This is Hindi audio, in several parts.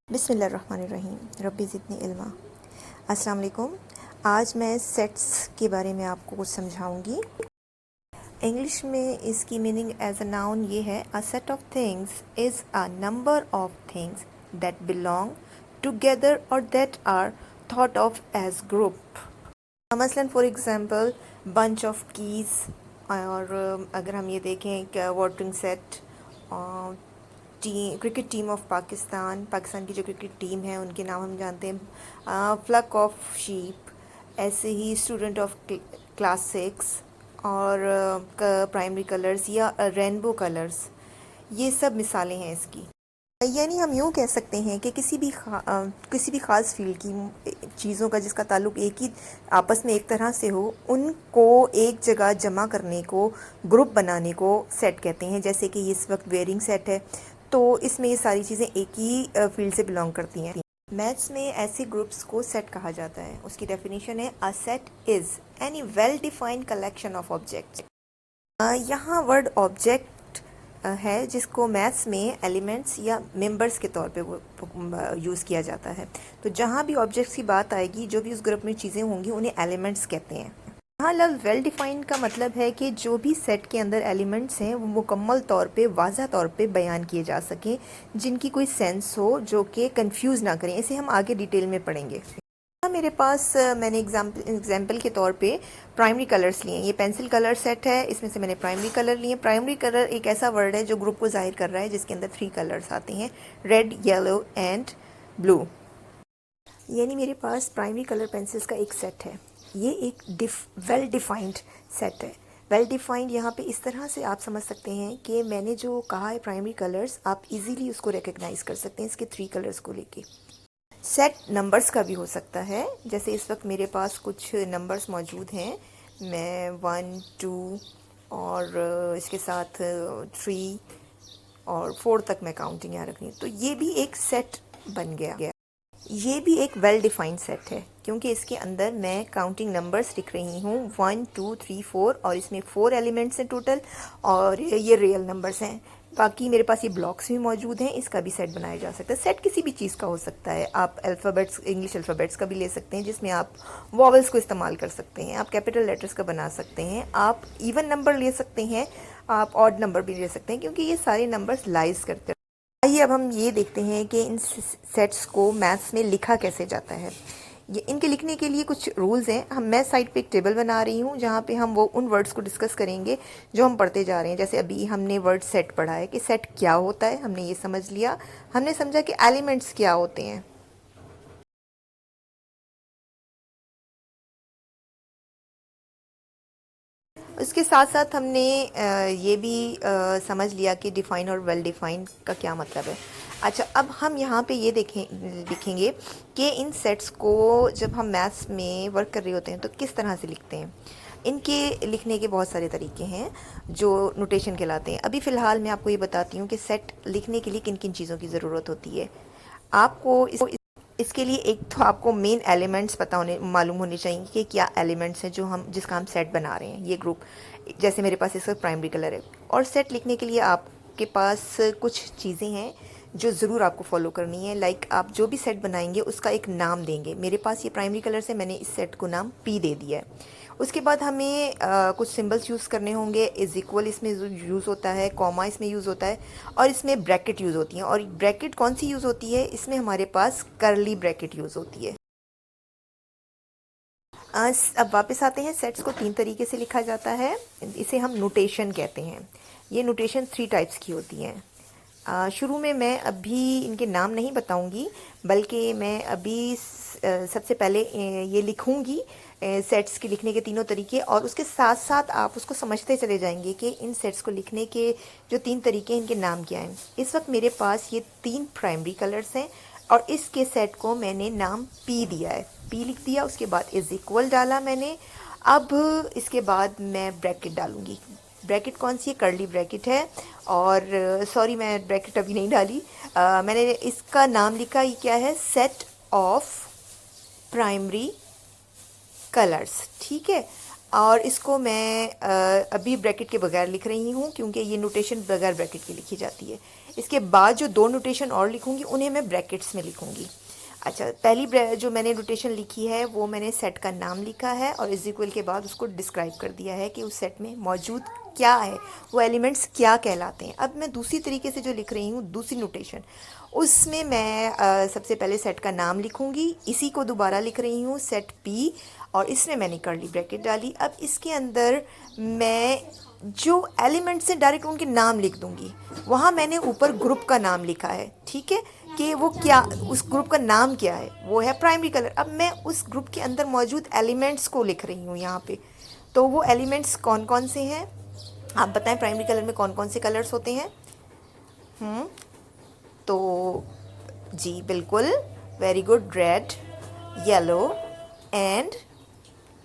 बिस्मिल्लाहिर्रहमानिर्रहीम रब्बी ज़िदनी इल्मा। अस्सलाम वालेकुम। आज मैं सेट्स के बारे में आपको कुछ समझाऊंगी। इंग्लिश में इसकी मीनिंग एज अ नाउन ये है, a set of things is a number of things that belong together और that are thought of as group. मसलन for example bunch of keys, और अगर हम ये देखें watering set, cricket team of Pakistan की जो क्रिकेट टीम है उनके नाम हम जानते हैं, फ्लक ऑफ शीप। ऐसे ही स्टूडेंट ऑफ क्लास 6 और प्राइमरी कलर्स या रेनबो कलर्स, ये सब मिसालें हैं इसकी। यानी हम यूँ कह सकते हैं कि किसी भी ख़ास फील्ड की चीज़ों का जिसका ताल्लुक एक ही आपस में एक तरह से हो, उनको एक जगह जमा करने को, ग्रुप बनाने को सेट कहते हैं। जैसे कि इस वक्त वेयरिंग सेट है, तो इसमें ये सारी चीज़ें एक ही फील्ड से बिलोंग करती हैं। मैथ्स में ऐसे ग्रुप्स को सेट कहा जाता है। उसकी डेफिनेशन है, a set is any well defined collection of objects. यहाँ वर्ड ऑब्जेक्ट है जिसको मैथ्स में एलिमेंट्स या मेंबर्स के तौर पे वो यूज़ किया जाता है। तो जहाँ भी ऑब्जेक्ट्स की बात आएगी, जो भी उस ग्रुप में चीज़ें होंगी, उन्हें एलिमेंट्स कहते हैं। यहाँ लफ्ज़ वेल डिफाइंड का मतलब है कि जो भी सेट के अंदर एलिमेंट्स हैं वो मुकम्मल तौर पे, वाज़ह तौर पे बयान किए जा सकें, जिनकी कोई सेंस हो, जो कि कंफ्यूज ना करें। इसे हम आगे डिटेल में पढ़ेंगे। मेरे पास मैंने एग्जाम्पल के तौर पे प्राइमरी कलर्स लिए हैं। ये पेंसिल कलर सेट है, इसमें से मैंने प्राइमरी कलर लिए। प्राइमरी कलर एक ऐसा वर्ड है जो ग्रुप को जाहिर कर रहा है, जिसके अंदर 3 कलर्स आते हैं, रेड, येलो एंड ब्लू। यानी मेरे पास प्राइमरी कलर पेंसिल्स का एक सेट है। ये एक वेल डिफाइंड सेट है। वेल डिफाइंड यहाँ पे इस तरह से आप समझ सकते हैं कि मैंने जो कहा है प्राइमरी कलर्स, आप इजीली उसको रिकग्नाइज कर सकते हैं इसके 3 कलर्स को लेके। सेट नंबर्स का भी हो सकता है। जैसे इस वक्त मेरे पास कुछ नंबर्स मौजूद हैं, मैं 1, 2 और इसके साथ 3 और 4 तक मैं काउंटिंग यहाँ रख रही हूँ, तो ये भी एक सेट बन गया। ये भी एक वेल डिफाइंड सेट है, क्योंकि इसके अंदर मैं काउंटिंग नंबर्स लिख रही हूँ 1, 2, 3, 4, और इसमें 4 एलिमेंट्स हैं टोटल, और ये रियल नंबर्स हैं। बाकी मेरे पास ये ब्लॉक्स भी मौजूद हैं, इसका भी सेट बनाया जा सकता है। सेट किसी भी चीज़ का हो सकता है। आप अल्फ़ाबेट्स, इंग्लिश अल्फ़ाबेट्स का भी ले सकते हैं, जिसमें आप वॉवल्स को इस्तेमाल कर सकते हैं। आप कैपिटल लेटर्स का बना सकते हैं। आप इवन नंबर ले सकते हैं, आप ऑड नंबर भी ले सकते हैं, क्योंकि ये सारे नंबर्स लाइज करते हैं। आइए अब हम ये देखते हैं कि इन सेट्स को मैथ्स में लिखा कैसे जाता है। ये इनके लिखने के लिए कुछ रूल्स हैं। मैं साइड पे एक टेबल बना रही हूँ, जहाँ पे हम वो उन वर्ड्स को डिस्कस करेंगे जो हम पढ़ते जा रहे हैं। जैसे अभी हमने वर्ड सेट पढ़ा है कि सेट क्या होता है, हमने ये समझ लिया। हमने समझा कि एलिमेंट्स क्या होते हैं। उसके साथ साथ हमने ये भी समझ लिया कि डिफ़ाइन और वेल डिफ़ाइन का क्या मतलब है। अच्छा, अब हम यहाँ पे ये लिखेंगे कि इन सेट्स को जब हम मैथ्स में वर्क कर रहे होते हैं तो किस तरह से लिखते हैं। इनके लिखने के बहुत सारे तरीके हैं जो नोटेशन कहलाते हैं। अभी फ़िलहाल मैं आपको ये बताती हूँ कि सेट लिखने के लिए किन किन चीज़ों की ज़रूरत होती है। आपको इसके लिए एक तो आपको मेन एलिमेंट्स मालूम होने चाहिए कि क्या एलिमेंट्स हैं जिसका हम सेट बना रहे हैं। ये ग्रुप, जैसे मेरे पास इसका प्राइमरी कलर है, और सेट लिखने के लिए आपके पास कुछ चीज़ें हैं जो ज़रूर आपको फॉलो करनी है। लाइक आप जो भी सेट बनाएंगे उसका एक नाम देंगे। मेरे पास ये प्राइमरी कलर से मैंने इस सेट को नाम पी दे दिया है। उसके बाद हमें कुछ सिंबल्स यूज़ करने होंगे। इज़ इक्वल इसमें यूज़ होता है, कॉमा इसमें यूज़ होता है, और इसमें ब्रैकेट यूज़ होती हैं। और ब्रैकेट कौन सी यूज़ होती है? इसमें हमारे पास करली ब्रैकेट यूज़ होती है। अब वापस आते हैं। सेट्स को 3 तरीके से लिखा जाता है, इसे हम नोटेशन कहते हैं। ये नोटेशन 3 टाइप्स की होती हैं। शुरू में मैं अभी इनके नाम नहीं बताऊंगी, बल्कि मैं अभी सबसे पहले ये लिखूंगी सेट्स के लिखने के तीनों तरीके, और उसके साथ साथ आप उसको समझते चले जाएंगे कि इन सेट्स को लिखने के जो 3 तरीके हैं, इनके नाम क्या हैं। इस वक्त मेरे पास ये 3 प्राइमरी कलर्स हैं, और इसके सेट को मैंने नाम पी दिया है। पी लिख दिया, उसके बाद इज़ इक्वल डाला मैंने। अब इसके बाद मैं ब्रैकेट डालूंगी। ब्रैकेट कौन सी है? कर्ली ब्रैकेट है। और सॉरी, मैं ब्रैकेट अभी नहीं डाली। मैंने इसका नाम लिखा, ये क्या है? Set of primary colours. ठीक है, और इसको मैं अभी ब्रैकेट के बगैर लिख रही हूँ, क्योंकि ये नोटेशन बगैर ब्रैकेट की लिखी जाती है। इसके बाद जो दो नोटेशन और लिखूंगी उन्हें मैं ब्रैकेट्स में लिखूंगी। अच्छा, पहली जो मैंने नोटेशन लिखी है वो मैंने सेट का नाम लिखा है और इज इक्वल के बाद उसको डिस्क्राइब कर दिया है कि उस सेट में मौजूद क्या है, वो एलिमेंट्स क्या कहलाते हैं। अब मैं दूसरी तरीके से जो लिख रही हूँ, दूसरी नोटेशन, उसमें मैं सबसे पहले सेट का नाम लिखूंगी, इसी को दोबारा लिख रही हूँ सेट पी, और इसमें मैंने कर्ली ब्रैकेट डाली। अब इसके अंदर मैं जो एलिमेंट्स हैं डायरेक्ट उनके नाम लिख दूंगी। वहाँ मैंने ऊपर ग्रुप का नाम लिखा है, ठीक है, कि वो क्या, उस ग्रुप का नाम क्या है, वो है प्राइमरी कलर। अब मैं उस ग्रुप के अंदर मौजूद एलिमेंट्स को लिख रही हूँ यहाँ पे। तो वो एलिमेंट्स कौन कौन से हैं, आप बताएं प्राइमरी कलर में कौन कौन से कलर्स होते हैं। तो जी बिल्कुल, very good, red, yellow and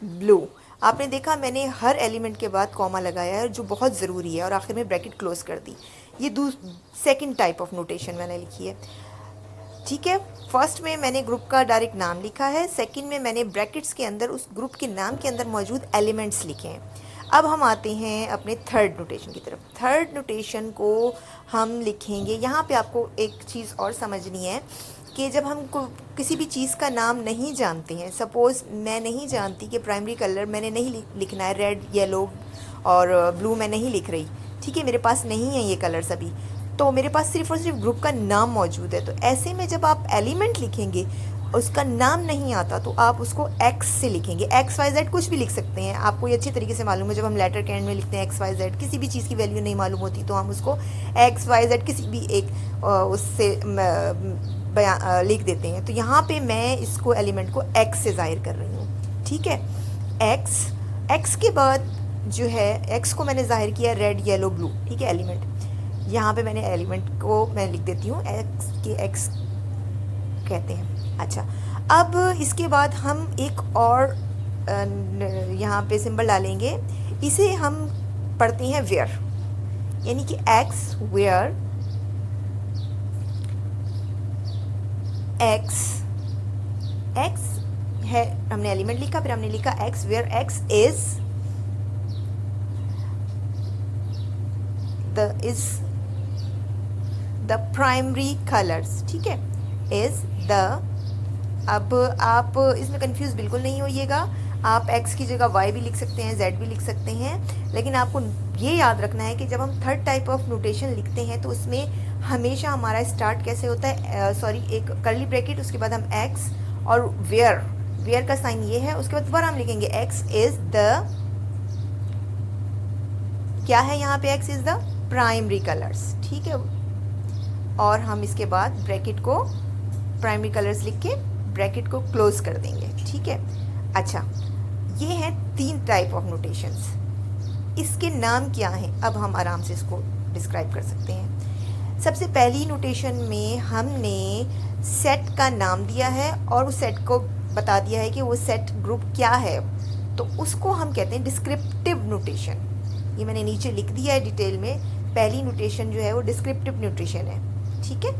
blue. आपने देखा मैंने हर एलिमेंट के बाद कॉमा लगाया है जो बहुत ज़रूरी है, और आखिर में ब्रैकेट क्लोज कर दी। ये सेकंड टाइप ऑफ नोटेशन मैंने लिखी है, ठीक है। फर्स्ट में मैंने ग्रुप का डायरेक्ट नाम लिखा है, सेकंड में मैंने ब्रैकेट्स के अंदर उस ग्रुप के नाम के अंदर मौजूद एलिमेंट्स लिखे हैं। अब हम आते हैं अपने थर्ड नोटेशन की तरफ। थर्ड नोटेशन को हम लिखेंगे, यहाँ पे आपको एक चीज़ और समझनी है कि जब हम किसी भी चीज़ का नाम नहीं जानते हैं, सपोज़ मैं नहीं जानती कि प्राइमरी कलर मैंने नहीं लिखना है, रेड, येलो और ब्लू मैं नहीं लिख रही, ठीक है, मेरे पास नहीं है ये कलर्स अभी, तो मेरे पास सिर्फ और सिर्फ ग्रुप का नाम मौजूद है। तो ऐसे में जब आप एलिमेंट लिखेंगे, उसका नाम नहीं आता, तो आप उसको एक्स से लिखेंगे। एक्स वाई जेड कुछ भी लिख सकते हैं, आपको ये अच्छी तरीके से मालूम है। जब हम लेटर के एंड में लिखते हैं एक्स वाई जेड, किसी भी चीज़ की वैल्यू नहीं मालूम होती तो हम उसको एक्स वाई जेड किसी भी एक उससे लिख देते हैं। तो यहाँ पे मैं इसको एलिमेंट को एक्स से ज़ाहिर कर रही हूँ, ठीक है। एक्स के बाद जो है, एक्स को मैंने ज़ाहिर किया रेड, येलो, ब्लू, ठीक है, एलिमेंट। यहाँ पे मैंने एलिमेंट को मैं लिख देती हूँ एक्स कहते हैं। अच्छा, अब इसके बाद हम एक और यहाँ पे सिंबल डालेंगे, इसे हम पढ़ते हैं वेयर, यानी कि एक्स वेयर, एक्स है, हमने एलिमेंट लिखा, फिर हमने लिखा X where X is the primary colours, ठीक है, इज द। अब आप इसमें कंफ्यूज बिल्कुल नहीं होइएगा, आप x की जगह y भी लिख सकते हैं, z भी लिख सकते हैं, लेकिन आपको ये याद रखना है कि जब हम थर्ड टाइप ऑफ नोटेशन लिखते हैं तो उसमें हमेशा हमारा स्टार्ट कैसे होता है, एक कर्ली ब्रैकेट, उसके बाद हम x और वेयर का साइन ये है, उसके बाद दोबारा हम लिखेंगे x इज द, क्या है यहाँ पे, x is the primary colours, ठीक है। और हम इसके बाद ब्रैकेट को प्राइमरी कलर्स लिख के ब्रैकेट को क्लोज कर देंगे, ठीक है। अच्छा, ये हैं 3 टाइप ऑफ नोटेशंस, इसके नाम क्या हैं, अब हम आराम से इसको डिस्क्राइब कर सकते हैं। सबसे पहली नोटेशन में हमने सेट का नाम दिया है और उस सेट को बता दिया है कि वो सेट ग्रुप क्या है, तो उसको हम कहते हैं डिस्क्रिप्टिव नोटेशन। ये मैंने नीचे लिख दिया है डिटेल में, पहली नोटेशन जो है वो डिस्क्रिप्टिव नोटेशन है, ठीक है।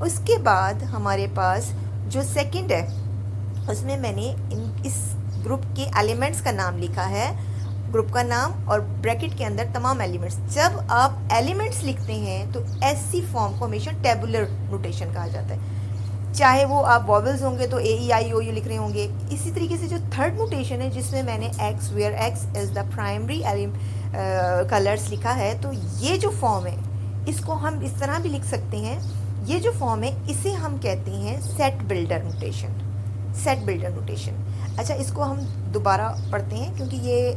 उसके बाद हमारे पास जो सेकंड है, उसमें मैंने इस ग्रुप के एलिमेंट्स का नाम लिखा है, ग्रुप का नाम और ब्रैकेट के अंदर तमाम एलिमेंट्स। जब आप एलिमेंट्स लिखते हैं तो ऐसी फॉर्म को हमेशा टेबुलर नोटेशन कहा जाता है, चाहे वो आप वॉवल्स होंगे तो AEIOU लिख रहे होंगे। इसी तरीके से जो थर्ड नोटेशन है जिसमें मैंने X where X is the primary colours लिखा है, तो ये जो फॉर्म है इसको हम इस तरह भी लिख सकते हैं, ये जो फॉर्म है इसे हम कहते हैं set builder notation, set builder notation. अच्छा, इसको हम दोबारा पढ़ते हैं क्योंकि ये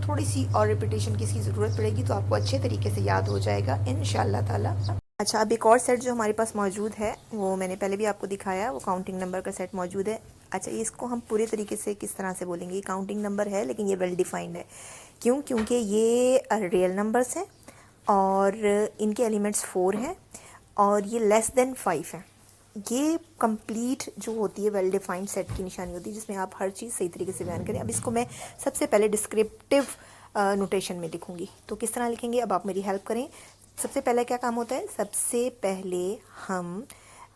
थोड़ी सी और रिपीटेशन की इसकी ज़रूरत पड़ेगी, तो आपको अच्छे तरीके से याद हो जाएगा इंशाल्लाह ताला। अच्छा, अब एक और सेट जो हमारे पास मौजूद है वो मैंने पहले भी आपको दिखाया, वो काउंटिंग नंबर का सेट मौजूद है। अच्छा, इसको हम पूरे तरीके से किस तरह से बोलेंगे, ये काउंटिंग नंबर है लेकिन ये वेल डिफाइंड है, क्यों, क्योंकि ये रियल नंबर्स हैं और इनके एलिमेंट्स 4 हैं और ये लेस देन 5 है। ये कंप्लीट जो होती है वेल डिफाइंड सेट की निशानी होती है जिसमें आप हर चीज़ सही तरीके से बयान करें। अब इसको मैं सबसे पहले डिस्क्रिप्टिव नोटेशन में लिखूंगी, तो किस तरह लिखेंगे, अब आप मेरी हेल्प करें। सबसे पहले क्या काम होता है, सबसे पहले हम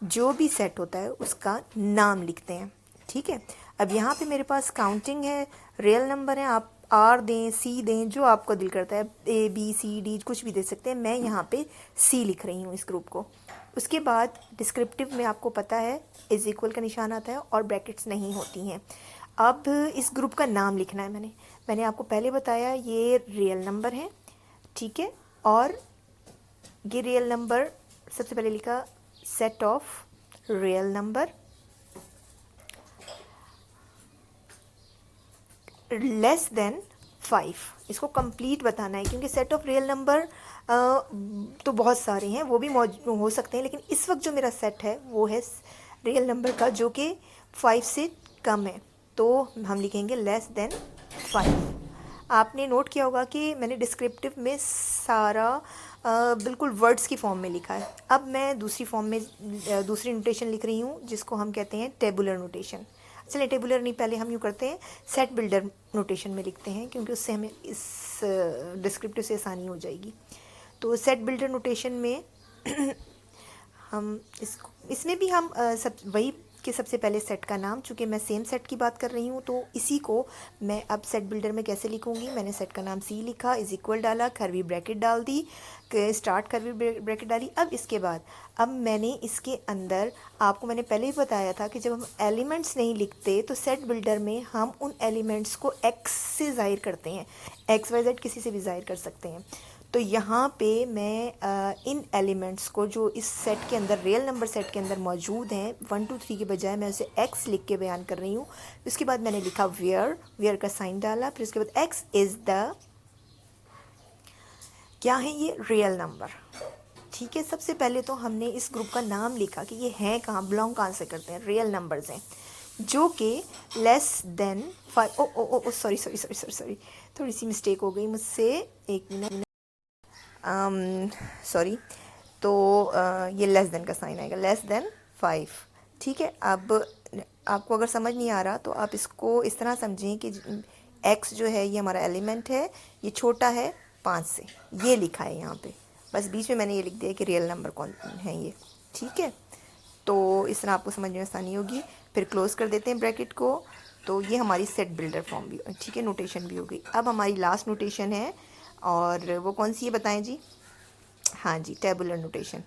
जो भी सेट होता है उसका नाम लिखते हैं, ठीक है। अब यहाँ पे मेरे पास काउंटिंग है, रियल नंबर है, आर दें, सी दें, जो आपको दिल करता है, ए बी सी डी कुछ भी दे सकते हैं। मैं यहाँ पे सी लिख रही हूँ इस ग्रुप को। उसके बाद डिस्क्रिप्टिव में आपको पता है इज इक्वल का निशान आता है और ब्रैकेट्स नहीं होती हैं। अब इस ग्रुप का नाम लिखना है। मैंने आपको पहले बताया ये रियल नंबर है, ठीक है। और ये रियल नंबर सबसे पहले लिखा set of real number less than 5। इसको कंप्लीट बताना है क्योंकि सेट ऑफ रियल नंबर तो बहुत सारे हैं, वो भी हो सकते हैं, लेकिन इस वक्त जो मेरा सेट है वो है रियल नंबर का जो कि 5 से कम है, तो हम लिखेंगे लेस देन 5। आपने नोट किया होगा कि मैंने डिस्क्रिप्टिव में सारा बिल्कुल वर्ड्स की फॉर्म में लिखा है। अब मैं दूसरी फॉर्म में दूसरी नोटेशन लिख रही हूँ जिसको हम कहते हैं टेबुलर नोटेशन। चलिए टेबुलर नहीं, पहले हम यूँ करते हैं सेट बिल्डर नोटेशन में लिखते हैं क्योंकि उससे हमें इस डिस्क्रिप्टिव से आसानी हो जाएगी। तो सेट बिल्डर नोटेशन में हम इसमें भी हम सब वही कि सबसे पहले सेट का नाम, चूँकि मैं सेम सेट की बात कर रही हूँ तो इसी को मैं अब सेट बिल्डर में कैसे लिखूँगी। मैंने सेट का नाम सी लिखा, इज इक्वल डाला, कर्वी ब्रैकेट डाल दी, स्टार्ट कर्वी ब्रैकेट डाली। अब इसके बाद अब मैंने इसके अंदर आपको मैंने पहले ही बताया था कि जब हम एलिमेंट्स नहीं लिखते तो सेट बिल्डर में हम उन एलिमेंट्स को एक्स से ज़ाहिर करते हैं, एक्स वाई जेड किसी से भी ज़ाहिर कर सकते हैं। तो यहाँ पे मैं इन एलिमेंट्स को जो इस सेट के अंदर रियल नंबर सेट के अंदर मौजूद हैं 1 2 3 के बजाय मैं उसे एक्स लिख के बयान कर रही हूँ। उसके बाद मैंने लिखा वेयर का साइन डाला, फिर उसके बाद एक्स इज़ द क्या है ये रियल नंबर, ठीक है। सबसे पहले तो हमने इस ग्रुप का नाम लिखा कि ये हैं कहाँ, बिलोंग कहाँ से करते हैं, रियल नंबर्स हैं जो कि लेस देन 5। ओ सॉरी थोड़ी सी मिस्टेक हो गई मुझसे, एक मिनट सॉरी। तो ये लेस देन का साइन आएगा, लेस देन 5, ठीक है। अब आपको अगर समझ नहीं आ रहा तो आप इसको इस तरह समझें कि x जो है ये हमारा एलिमेंट है, ये छोटा है 5 से, ये लिखा है यहाँ पे, बस बीच में मैंने ये लिख दिया कि रियल नंबर कौन है ये, ठीक है। तो इस तरह आपको समझने में आसानी होगी। फिर क्लोज़ कर देते हैं ब्रैकेट को। तो ये हमारी सेट बिल्डर फॉर्म भी, ठीक है, नोटेशन भी हो गई। अब हमारी लास्ट नोटेशन है और वो कौन सी है बताएं जी। हाँ जी, टेबुलर नोटेशन।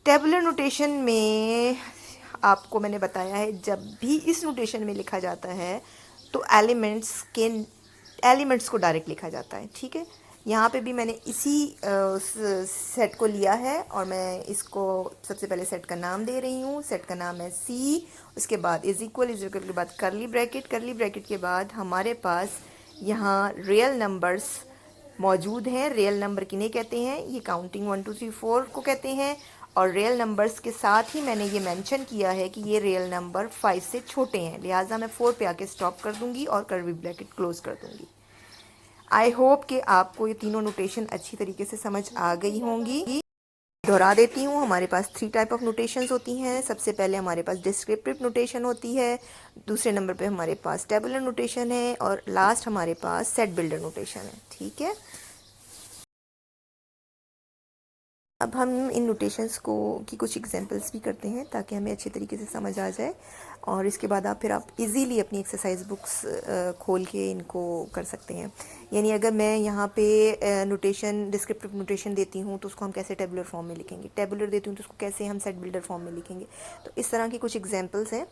टेबुलर नोटेशन में आपको मैंने बताया है जब भी इस नोटेशन में लिखा जाता है तो एलिमेंट्स को डायरेक्ट लिखा जाता है, ठीक है। यहाँ पे भी मैंने इसी सेट को लिया है और मैं इसको सबसे पहले सेट का नाम दे रही हूँ। सेट का नाम है सी, उसके बाद इज इक्वल के बाद कर्ली ब्रैकेट के बाद हमारे पास यहाँ रियल नंबर्स मौजूद हैं। रियल नंबर किन्हें कहते हैं, ये काउंटिंग 1 2 3 4 को कहते हैं। और रियल नंबर्स के साथ ही मैंने ये मेंशन किया है कि ये रियल नंबर 5 से छोटे हैं, लिहाजा मैं 4 पे आके स्टॉप कर दूंगी और कर्ली ब्रैकेट क्लोज कर दूंगी। आई होप कि आपको ये तीनों नोटेशन अच्छी तरीके से समझ आ गई होंगी। दोहरा देती हूँ, हमारे पास 3 टाइप ऑफ नोटेशंस होती हैं। सबसे पहले हमारे पास डिस्क्रिप्टिव नोटेशन होती है, दूसरे नंबर पे हमारे पास टेबुलर नोटेशन है और लास्ट हमारे पास सेट बिल्डर नोटेशन है, ठीक है। अब हम इन नोटेशंस की कुछ एग्जांपल्स भी करते हैं ताकि हमें अच्छे तरीके से समझ आ जाए और इसके बाद आप इजीली अपनी एक्सरसाइज बुक्स खोल के इनको कर सकते हैं। यानी अगर मैं यहाँ पे नोटेशन डिस्क्रिप्टिव नोटेशन देती हूँ तो उसको हम कैसे टेबुलर फॉर्म में लिखेंगे, टेबुलर देती हूँ तो उसको कैसे हम सेट बिल्डर फॉर्म में लिखेंगे। तो इस तरह की कुछ एग्जांपल्स हैं।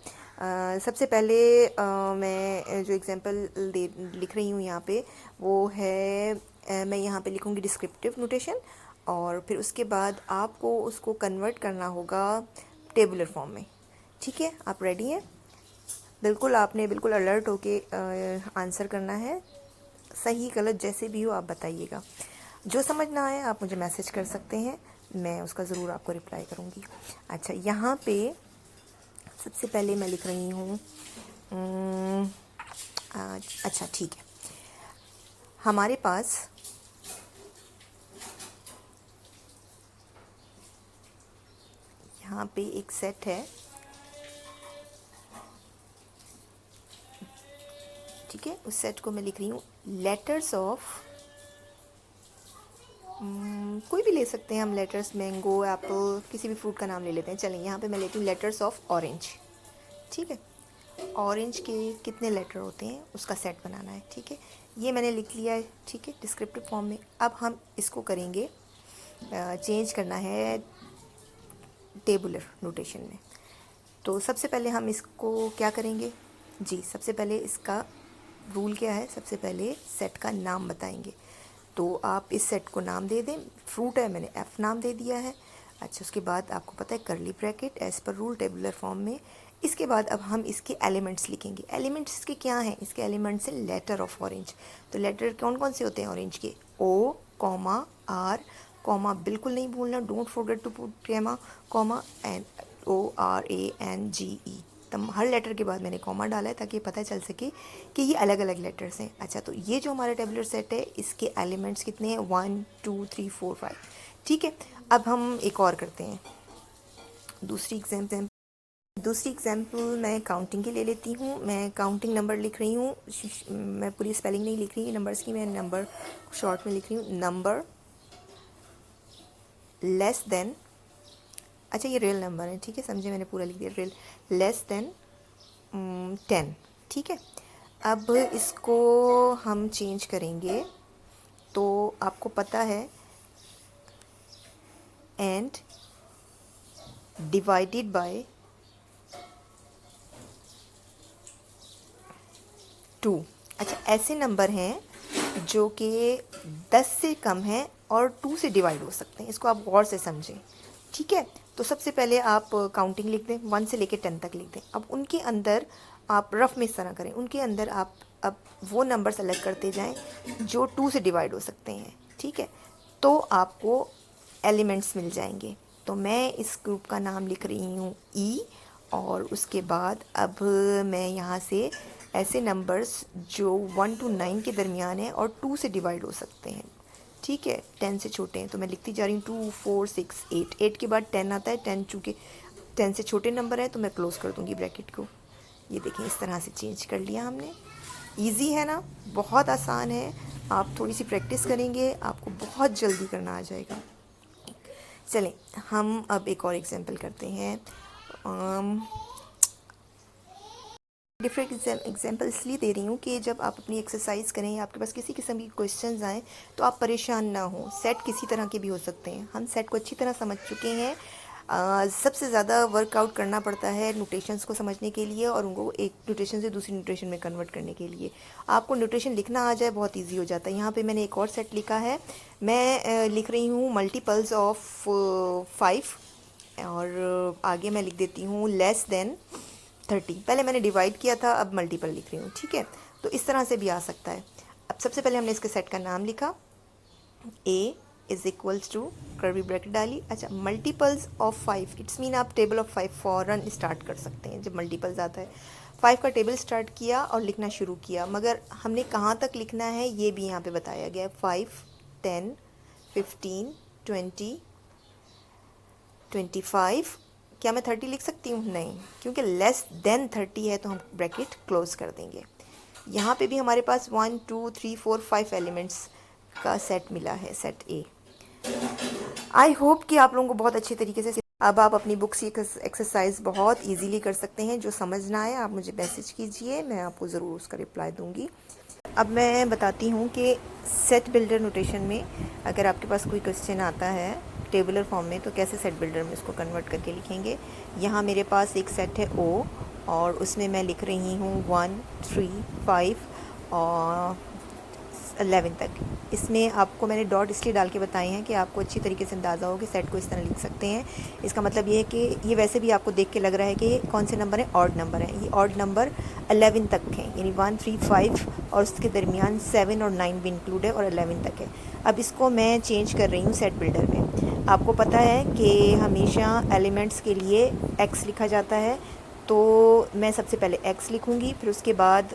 सबसे पहले मैं जो एग्जांपल लिख रही हूँ यहाँ पे वो है मैं यहाँ पे लिखूँगी डिस्क्रिप्टिव नोटेशन और फिर उसके बाद आपको उसको कन्वर्ट करना होगा टेबुलर फॉर्म में, ठीक है। आप रेडी हैं? बिल्कुल, आपने बिल्कुल अलर्ट होके आंसर करना है, सही गलत जैसे भी हो आप बताइएगा। जो समझ ना आए आप मुझे मैसेज कर सकते हैं, मैं उसका ज़रूर आपको रिप्लाई करूँगी। अच्छा, यहाँ पे सबसे पहले मैं लिख रही हूँ अच्छा ठीक है, हमारे पास यहाँ पे एक सेट है, ठीक है। उस सेट को मैं लिख रही हूँ लेटर्स ऑफ कोई भी ले सकते हैं हम, लेटर्स मैंगो एप्पल किसी भी फ्रूट का नाम ले लेते हैं। चलें, यहाँ पे मैं लेती हूँ लेटर्स ऑफ ऑरेंज, ठीक है। ऑरेंज के कितने लेटर होते हैं उसका सेट बनाना है, ठीक है। ये मैंने लिख लिया है, ठीक है, डिस्क्रिप्टिव फॉर्म में। अब हम इसको करेंगे, चेंज करना है टेबुलर नोटेशन में। तो सबसे पहले हम इसको क्या करेंगे जी, सबसे पहले इसका रूल क्या है, सबसे पहले सेट का नाम बताएंगे। तो आप इस सेट को नाम दे दें, फ्रूट है मैंने एफ़ नाम दे दिया है। अच्छा, उसके बाद आपको पता है करली bracket as per rule tabular form में। इसके बाद अब हम इसके एलिमेंट्स लिखेंगे। एलिमेंट्स इसके क्या हैं, इसके एलिमेंट्स हैं लेटर ऑफ ऑरेंज। तो लेटर कौन कौन से होते हैं ऑरेंज के, ओ कॉमा आर कॉमा, बिल्कुल नहीं भूलना, don't forget to put comma and, ORANGE। तब हर लेटर के बाद मैंने कॉमा डाला है ताकि पता चल सके कि ये अलग अलग लेटर्स हैं। अच्छा, तो ये जो हमारा टेबुलर सेट है इसके एलिमेंट्स कितने हैं, 1 2 3 4 5, ठीक है। अब हम एक और करते हैं, दूसरी एग्जाम्पल मैं काउंटिंग की ले लेती हूँ। मैं काउंटिंग नंबर लिख रही हूँ, मैं पूरी स्पेलिंग नहीं लिख रही नंबर्स की, मैं नंबर शॉर्ट में लिख रही हूँ। नंबर लेस देन, अच्छा ये रियल नंबर है, ठीक है, समझे, मैंने पूरा लिख दिया, रियल लेस देन 10, ठीक है। अब इसको हम चेंज करेंगे, तो आपको पता है एंड डिवाइडेड बाय 2। अच्छा, ऐसे नंबर हैं जो कि 10 से कम हैं और 2 से डिवाइड हो सकते हैं, इसको आप गौर से समझें, ठीक है। तो सबसे पहले आप काउंटिंग लिख दें, 1 से लेकर 10 तक लिख दें। अब उनके अंदर आप रफ में इस तरह करें, उनके अंदर आप अब वो नंबर सेलेक्ट करते जाएं जो 2 से डिवाइड हो सकते हैं, ठीक है। तो आपको एलिमेंट्स मिल जाएंगे। तो मैं इस ग्रुप का नाम लिख रही हूँ ई, और उसके बाद अब मैं यहाँ से ऐसे नंबर्स जो 1 to 9 के दरमियान है और 2 से डिवाइड हो सकते हैं, ठीक है, 10 से छोटे हैं, तो मैं लिखती जा रही हूँ 2 4 6 8, 8 के बाद 10 आता है, 10 चूँकि 10 से छोटे नंबर है तो मैं क्लोज़ कर दूँगी ब्रैकेट को। ये देखें, इस तरह से चेंज कर लिया हमने। इजी है ना, बहुत आसान है, आप थोड़ी सी प्रैक्टिस करेंगे आपको बहुत जल्दी करना आ जाएगा। चलें, हम अब एक और एग्जांपल करते हैं। डिफरेंट एग्जांपल इसलिए दे रही हूँ कि जब आप अपनी एक्सरसाइज करें या आपके पास किसी किस्म की क्वेश्चंस आएँ तो आप परेशान ना हो। सेट किसी तरह के भी हो सकते हैं, हम सेट को अच्छी तरह समझ चुके हैं। सबसे ज़्यादा वर्कआउट करना पड़ता है नोटेशंस को समझने के लिए और उनको एक नोटेशन से दूसरी नोटेशन में कन्वर्ट करने के लिए। आपको नोटेशन लिखना आ जाए बहुत ईजी हो जाता है। यहाँ पे मैंने एक और सेट लिखा है, मैं लिख रही हूँ मल्टीपल्स ऑफ 5, और आगे मैं लिख देती हूँ लेस देन 30। पहले मैंने डिवाइड किया था, अब मल्टीपल लिख रही हूँ, ठीक है। तो इस तरह से भी आ सकता है। अब सबसे पहले हमने इसके सेट का नाम लिखा, A is equals to curly bracket डाली। अच्छा, मल्टीपल्स ऑफ 5, इट्स मीन आप टेबल ऑफ 5 फ़ौरन स्टार्ट कर सकते हैं जब मल्टीपल्स आता है। 5 का टेबल स्टार्ट किया और लिखना शुरू किया, मगर हमने कहाँ तक लिखना है ये भी यहाँ पे बताया गया है। 5 10 15 20 25, क्या मैं 30 लिख सकती हूँ, नहीं, क्योंकि लेस देन 30 है तो हम ब्रैकेट क्लोज कर देंगे। यहाँ पे भी हमारे पास 1 2 3 4 5 एलिमेंट्स का सेट मिला है, सेट ए। आई होप कि आप लोगों को बहुत अच्छे तरीके से, अब आप अपनी बुक्स की एक्सरसाइज बहुत इजीली कर सकते हैं। जो समझ ना आए आप मुझे मैसेज कीजिए, मैं आपको ज़रूर उसका रिप्लाई दूंगी। अब मैं बताती हूँ कि सेट बिल्डर नोटेशन में अगर आपके पास कोई क्वेश्चन आता है टेबुलर फॉर्म में तो कैसे सेट बिल्डर में उसको कन्वर्ट करके लिखेंगे। यहाँ मेरे पास एक सेट है ओ, और उसमें मैं लिख रही हूँ 1 3 5 और 11 तक। इसमें आपको मैंने डॉट इसलिए डाल के बताए हैं कि आपको अच्छी तरीके से अंदाज़ा हो कि सेट को इस तरह लिख सकते हैं। इसका मतलब ये है कि ये वैसे भी आपको देख के लग रहा है कि कौन से नंबर हैं, ऑड नंबर हैं। ये ऑड नंबर 11 तक हैं, यानी 1 3 5 और उसके दरमियान 7 और 9 भी इंक्लूड है और 11 तक है। अब इसको मैं चेंज कर रही हूँ सेट बिल्डर में। आपको पता है कि हमेशा एलिमेंट्स के लिए एक्स लिखा जाता है, तो मैं सबसे पहले एक्स लिखूँगी, फिर उसके बाद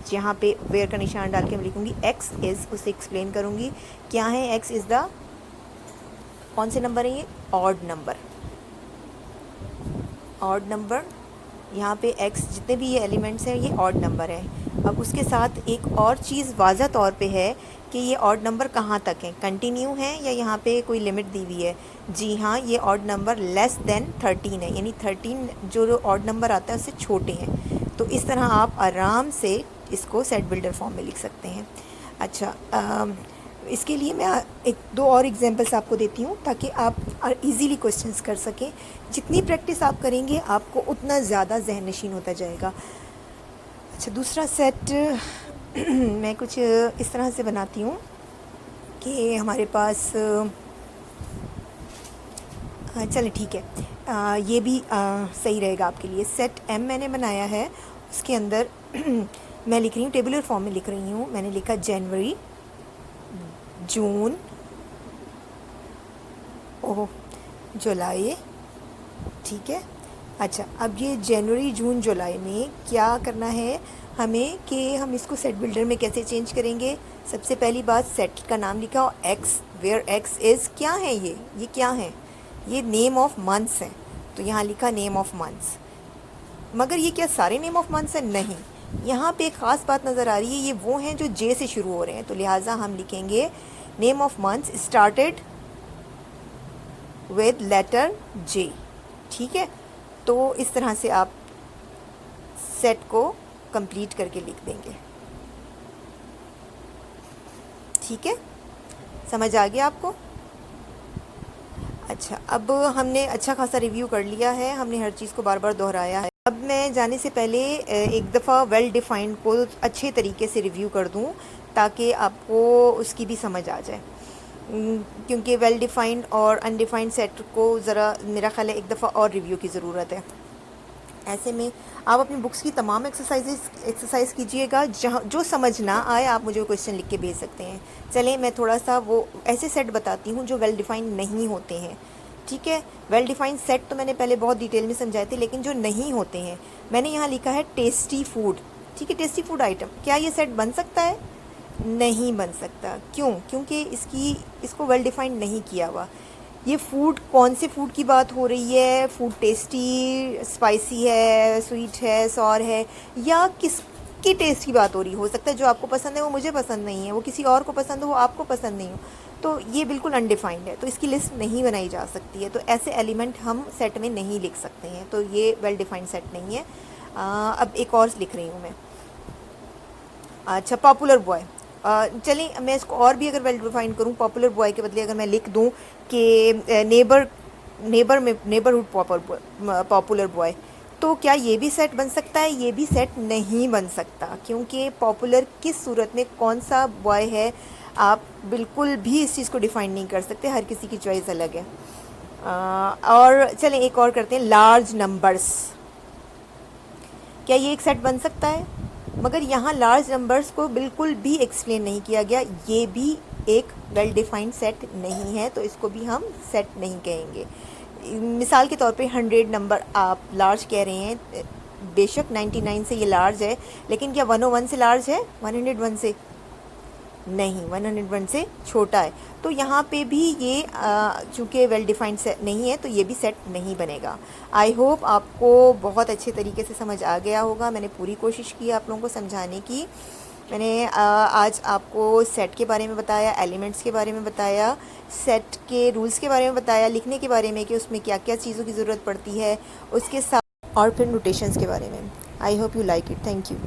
जहाँ पे वेयर का निशान डाल के मैं लिखूँगी एक्स इज़, उसे एक्सप्लेन करूँगी क्या है एक्स इज़ द, कौन से नंबर है ये, ऑड नंबर, ऑड नंबर। यहाँ पे एक्स जितने भी ये एलिमेंट्स हैं ये ऑड नंबर है। अब उसके साथ एक और चीज़ वाज़ा तौर पे है कि ये ऑड नंबर कहाँ तक हैं, कंटिन्यू हैं या यहाँ पे कोई लिमिट दी हुई है। जी हाँ, ये ऑड नंबर लेस देन 13 है, यानी 13 जो ऑड नंबर आता है उससे छोटे हैं। तो इस तरह आप आराम से इसको सेट बिल्डर फॉर्म में लिख सकते हैं। अच्छा, इसके लिए मैं एक दो और एग्जांपल्स आपको देती हूँ ताकि आप इजीली क्वेश्चंस कर सकें। जितनी प्रैक्टिस आप करेंगे आपको उतना ज़्यादा जहन नशीन होता जाएगा। अच्छा, दूसरा सेट मैं कुछ इस तरह से बनाती हूँ कि हमारे पास चलें ठीक है, ये भी सही रहेगा आपके लिए। सेट एम मैंने बनाया है, उसके अंदर मैं लिख रही हूँ, टेबुलर फॉर्म में लिख रही हूँ। मैंने लिखा जनवरी, जून, ओह, जुलाई, ठीक है। अच्छा, अब ये जनवरी, जून, जुलाई में क्या करना है हमें कि हम इसको सेट बिल्डर में कैसे चेंज करेंगे। सबसे पहली बात, सेट का नाम लिखा और एक्स, वेयर एक्स इज़, क्या है ये क्या है, ये नेम ऑफ मंथ्स हैं, तो यहाँ लिखा नेम ऑफ मंथ्स। मगर ये क्या सारे नेम ऑफ मंथ्स हैं? नहीं, यहाँ पे एक ख़ास बात नज़र आ रही है, ये वो हैं जो जे से शुरू हो रहे हैं, तो लिहाजा हम लिखेंगे name of months started with letter J, ठीक है। तो इस तरह से आप सेट को कंप्लीट करके लिख देंगे, ठीक है। समझ आ गया आपको? अच्छा, अब हमने अच्छा खासा रिव्यू कर लिया है, हमने हर चीज़ को बार बार दोहराया है। अब मैं जाने से पहले एक दफ़ा वेल डिफ़ाइंड को अच्छे तरीके से रिव्यू कर दूं ताकि आपको उसकी भी समझ आ जाए। क्योंकि वेल डिफ़ाइंड और अनडिफ़ाइंड सेट को ज़रा मेरा ख़्याल है एक दफ़ा और रिव्यू की ज़रूरत है। ऐसे में आप अपनी बुक्स की तमाम एक्सरसाइज कीजिएगा, जहाँ जो समझ ना आए आप मुझे क्वेश्चन लिख के भेज सकते हैं। चलें, मैं थोड़ा सा वो ऐसे सेट बताती हूँ जो वेल डिफ़ाइंड नहीं होते हैं, ठीक है। वेल डिफ़ाइंड सेट तो मैंने पहले बहुत डिटेल में समझाए थे, लेकिन जो नहीं होते हैं, मैंने यहाँ लिखा है टेस्टी फूड, ठीक है। टेस्टी फूड आइटम, क्या ये सेट बन सकता है? नहीं बन सकता। क्यों? क्योंकि इसको वेल डिफ़ाइंड नहीं किया हुआ। ये फूड, कौन से फूड की बात हो रही है? फूड टेस्टी, स्पाइसी है, स्वीट है, सॉर है, या किसके टेस्ट की बात हो रही है? हो सकता है जो आपको पसंद है वो मुझे पसंद नहीं है, वो किसी और को पसंद हो, आपको पसंद नहीं हो, तो ये बिल्कुल अनडिफाइंड है, तो इसकी लिस्ट नहीं बनाई जा सकती है। तो ऐसे एलिमेंट हम सेट में नहीं लिख सकते हैं, तो ये वेल डिफाइंड सेट नहीं है। अब एक और लिख रही हूँ मैं। अच्छा, पॉपुलर बॉय, चलिए मैं इसको और भी अगर वेल डिफाइन करूँ, पॉपुलर बॉय के बदले अगर मैं लिख दूँ कि नेबरहुड पॉपुलर बॉय, तो क्या ये भी सेट बन सकता है? ये भी सेट नहीं बन सकता, क्योंकि पॉपुलर किस सूरत में कौन सा बॉय है आप बिल्कुल भी इस चीज़ को डिफ़ाइन नहीं कर सकते, हर किसी की चॉइस अलग है। और चलें एक और करते हैं, लार्ज नंबर्स, क्या ये एक सेट बन सकता है? मगर यहाँ लार्ज नंबर्स को बिल्कुल भी एक्सप्लेन नहीं किया गया, ये भी एक वेल डिफाइंड सेट नहीं है, तो इसको भी हम सेट नहीं कहेंगे। मिसाल के तौर पे 100 नंबर आप लार्ज कह रहे हैं, बेशक 99 से ये लार्ज है, लेकिन क्या 101 से लार्ज है? 101 से नहीं, 101 से छोटा है। तो यहाँ पे भी ये चूँकि वेल डिफाइंड सेट नहीं है, तो ये भी सेट नहीं बनेगा। आई होप आपको बहुत अच्छे तरीके से समझ आ गया होगा। मैंने पूरी कोशिश की आप लोगों को समझाने की। मैंने आज आपको सेट के बारे में बताया, एलिमेंट्स के बारे में बताया, सेट के रूल्स के बारे में बताया, लिखने के बारे में कि उसमें क्या क्या चीज़ों की ज़रूरत पड़ती है, उसके साथ और फिर नोटेशंस के बारे में। I hope you like it. Thank you.